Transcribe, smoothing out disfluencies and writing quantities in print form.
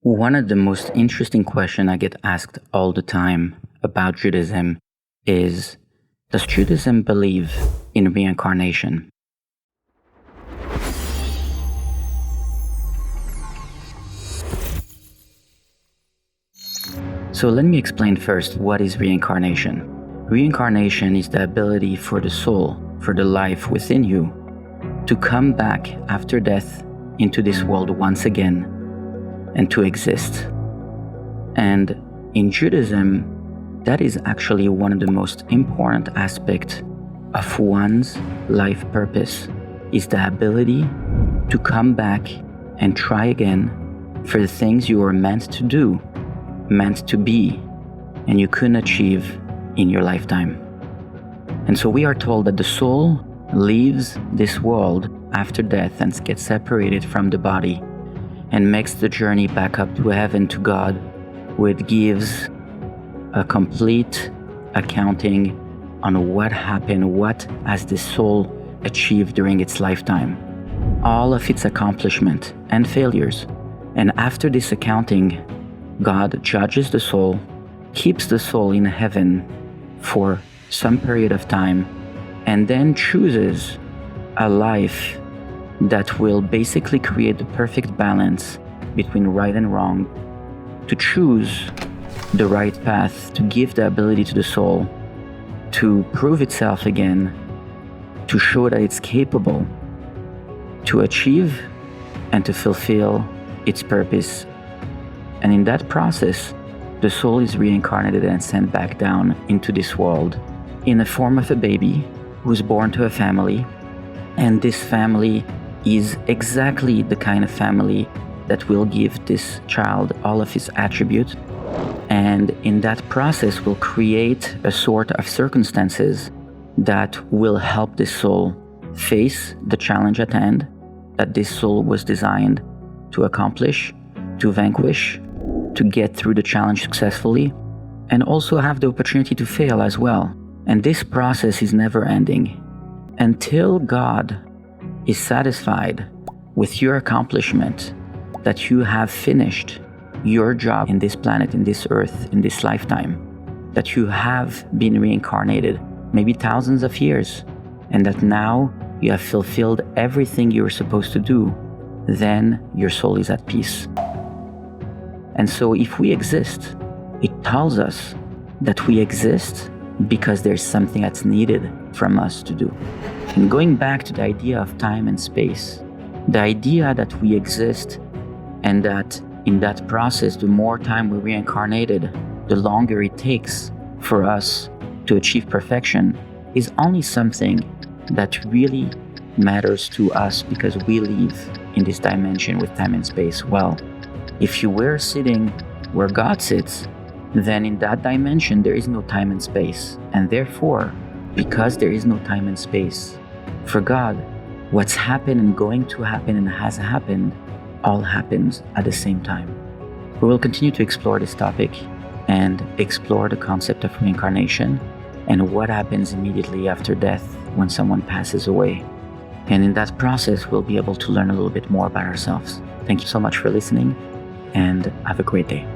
One of the most interesting questions I get asked all the time about Judaism is, does Judaism believe in reincarnation? So let me explain first what is reincarnation. Reincarnation is the ability for the soul, for the life within you, to come back after death into this world once again and to exist. And in Judaism, that is actually one of the most important aspects of one's life purpose, is the ability to come back and try again for the things you were meant to do, meant to be, and you couldn't achieve in your lifetime. And so we are told that the soul leaves this world after death and gets separated from the body and makes the journey back up to heaven, to God, where it gives a complete accounting on what happened, what has the soul achieved during its lifetime, all of its accomplishment and failures. And after this accounting, God judges the soul, keeps the soul in heaven for some period of time, and then chooses a life that will basically create the perfect balance between right and wrong, to choose the right path, to give the ability to the soul to prove itself again, to show that it's capable to achieve and to fulfill its purpose. And in that process, the soul is reincarnated and sent back down into this world in the form of a baby who's born to a family. And this family is exactly the kind of family that will give this child all of his attributes. And in that process will create a sort of circumstances that will help this soul face the challenge at hand that this soul was designed to accomplish, to vanquish, to get through the challenge successfully, and also have the opportunity to fail as well. And this process is never ending until God is satisfied with your accomplishment, that you have finished your job in this planet, in this earth, in this lifetime, that you have been reincarnated maybe thousands of years, and that now you have fulfilled everything you were supposed to do, then your soul is at peace. And so if we exist, it tells us that we exist because there's something that's needed from us to do. And going back to the idea of time and space, the idea that we exist and that in that process, the more time we're reincarnated, the longer it takes for us to achieve perfection, is only something that really matters to us because we live in this dimension with time and space. Well, if you were sitting where God sits, then in that dimension there is no time and space. And therefore, because there is no time and space, for God, what's happened and going to happen and has happened all happens at the same time. We will continue to explore this topic and explore the concept of reincarnation and what happens immediately after death when someone passes away. And in that process, we'll be able to learn a little bit more about ourselves. Thank you so much for listening, and have a great day.